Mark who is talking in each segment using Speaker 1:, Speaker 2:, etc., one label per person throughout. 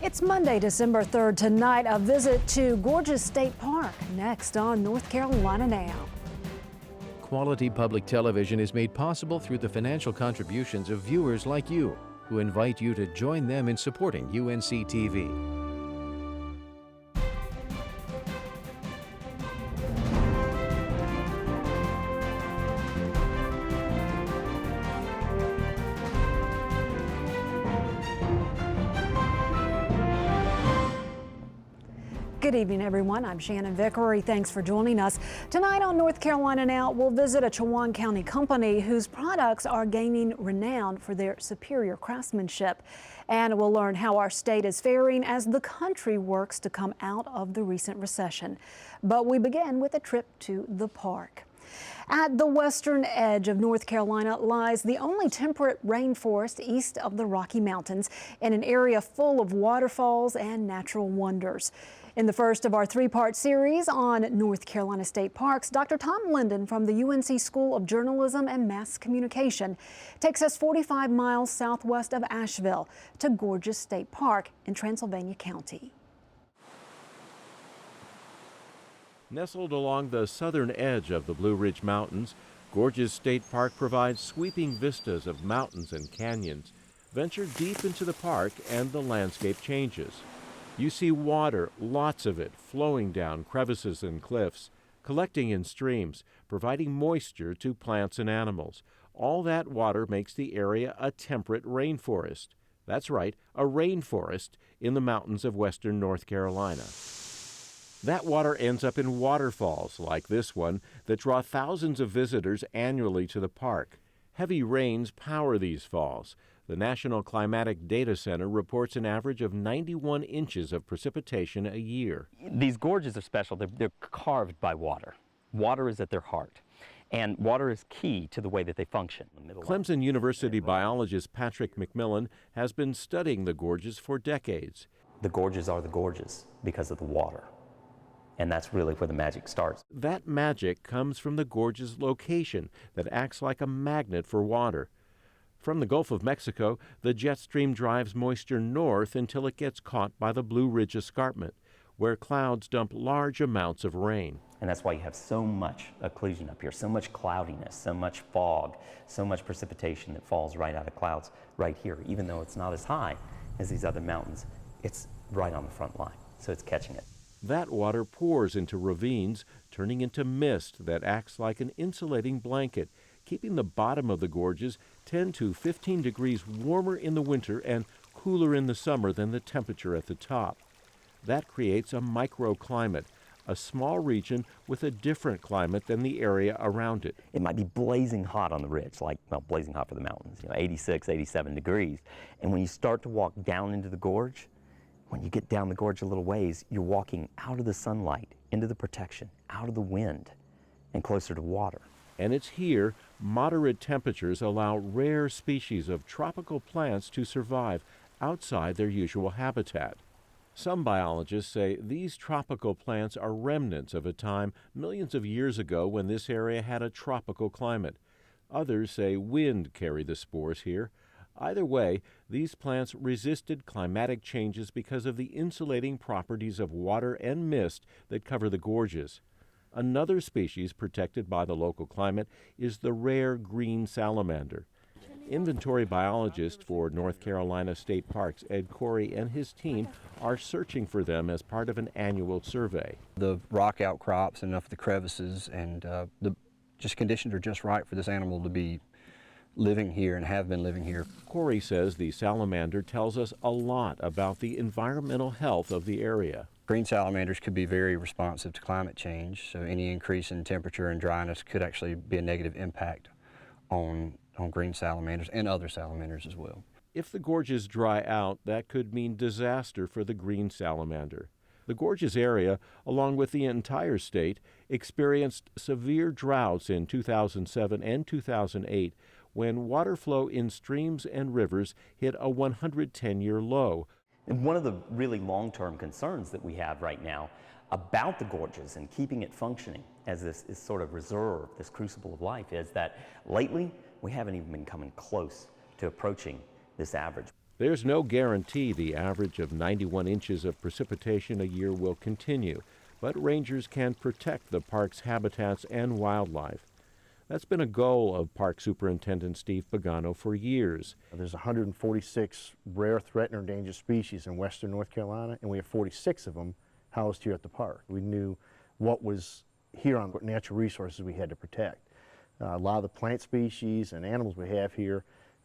Speaker 1: It's Monday, December 3rd. Tonight, a visit to Gorges State Park. Next on North Carolina Now.
Speaker 2: Quality public television is made possible through the financial contributions of viewers like you, who invite you to join them in supporting UNC TV.
Speaker 1: Good evening, everyone. I'm Shannon Vickery. Thanks for joining us. Tonight on North Carolina Now, we'll visit a Chowan County company whose products are gaining renown for their superior craftsmanship. And we'll learn how our state is faring as the country works to come out of the recent recession. But we begin with a trip to the park. At the western edge of North Carolina lies the only temperate rainforest east of the Rocky Mountains, in an area full of waterfalls and natural wonders. In the first of our three-part series on North Carolina State Parks, Dr. Tom Linden from the UNC School of Journalism and Mass Communication takes us 45 miles southwest of Asheville to Gorges State Park in Transylvania County.
Speaker 3: Nestled along the southern edge of the Blue Ridge Mountains, Gorges State Park provides sweeping vistas of mountains and canyons. Venture deep into the park and the landscape changes. You see water, lots of it, flowing down crevices and cliffs, collecting in streams, providing moisture to plants and animals. All that water makes the area a temperate rainforest. That's right, a rainforest in the mountains of western North Carolina. That water ends up in waterfalls like this one that draw thousands of visitors annually to the park. Heavy rains power these falls. The National Climatic Data Center reports an average of 91 inches of precipitation a year.
Speaker 4: These gorges are special. They're carved by water. Water is at their heart. And water is key to the way that they function.
Speaker 3: Clemson University biologist Patrick McMillan has been studying the gorges for decades.
Speaker 4: The gorges are the gorges because of the water. And that's really where the magic starts.
Speaker 3: That magic comes from the gorge's location that acts like a magnet for water. From the Gulf of Mexico, the jet stream drives moisture north until it gets caught by the Blue Ridge Escarpment, where clouds dump large amounts of rain.
Speaker 4: And that's why you have so much occlusion up here, so much cloudiness, so much fog, so much precipitation that falls right out of clouds right here. Even though it's not as high as these other mountains, it's right on the front line, so it's catching it.
Speaker 3: That water pours into ravines, turning into mist that acts like an insulating blanket, keeping the bottom of the gorges 10 to 15 degrees warmer in the winter and cooler in the summer than the temperature at the top. That creates a microclimate, a small region with a different climate than the area around it.
Speaker 4: It might be blazing hot on the ridge, like, well, blazing hot for the mountains, 86, 87 degrees. And when you start to walk down into the gorge, when you get down the gorge a little ways, you're walking out of the sunlight, into the protection, out of the wind, and closer to water.
Speaker 3: And it's here moderate temperatures allow rare species of tropical plants to survive outside their usual habitat. Some biologists say these tropical plants are remnants of a time millions of years ago when this area had a tropical climate. Others say wind carried the spores here. Either way, these plants resisted climatic changes because of the insulating properties of water and mist that cover the gorges. Another species protected by the local climate is the rare green salamander. Inventory biologist for North Carolina State Parks, Ed Corey, and his team are searching for them as part of an annual survey.
Speaker 5: The rock outcrops and enough of the crevices and the conditions are just right for this animal to be living here and have been living here.
Speaker 3: Corey says the salamander tells us a lot about the environmental health of the area.
Speaker 5: Green salamanders could be very responsive to climate change, so any increase in temperature and dryness could actually be a negative impact on green salamanders and other salamanders as well.
Speaker 3: If the gorges dry out, that could mean disaster for the green salamander. The Gorges area, along with the entire state, experienced severe droughts in 2007 and 2008 when water flow in streams and rivers hit a 110-year low.
Speaker 4: And one of the really long-term concerns that we have right now about the gorges and keeping it functioning as this sort of reserve, this crucible of life, is that lately we haven't even been coming close to approaching this average.
Speaker 3: There's no guarantee the average of 91 inches of precipitation a year will continue, but rangers can protect the park's habitats and wildlife. That's been a goal of Park Superintendent Steve Pagano for years.
Speaker 6: There's 146 rare, threatened, or endangered species in western North Carolina, and we have 46 of them housed here at the park. We knew what was here on what natural resources we had to protect. A lot of the plant species and animals we have here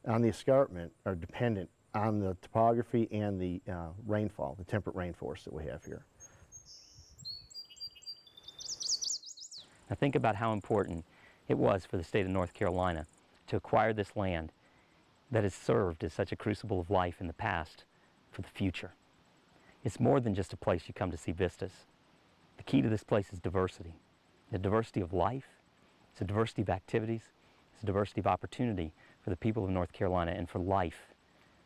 Speaker 6: on the escarpment are dependent on the topography and the rainfall, the temperate rainforest that we have here.
Speaker 4: Now think about how important it was for the state of North Carolina to acquire this land that has served as such a crucible of life in the past for the future. It's more than just a place you come to see vistas. The key to this place is diversity. The diversity of life, it's a diversity of activities, it's a diversity of opportunity for the people of North Carolina and for life,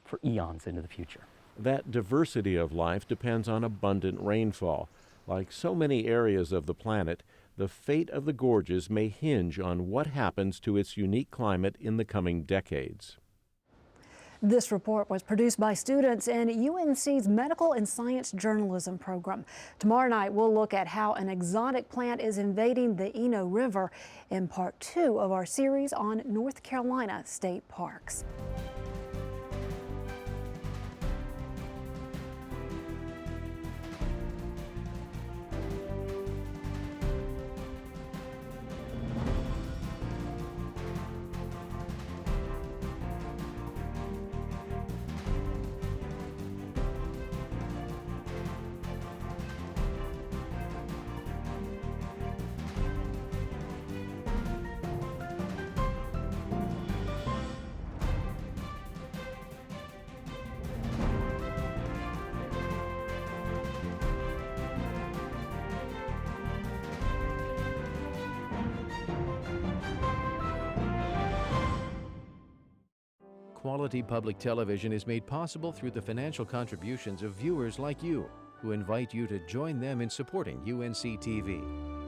Speaker 4: for eons into the future.
Speaker 3: That diversity of life depends on abundant rainfall. Like so many areas of the planet, the fate of the gorges may hinge on what happens to its unique climate in the coming decades.
Speaker 1: This report was produced by students in UNC's Medical and Science Journalism program. Tomorrow night, we'll look at how an exotic plant is invading the Eno River in part 2 of our series on North Carolina state parks.
Speaker 2: Quality public television is made possible through the financial contributions of viewers like you, who invite you to join them in supporting UNC TV.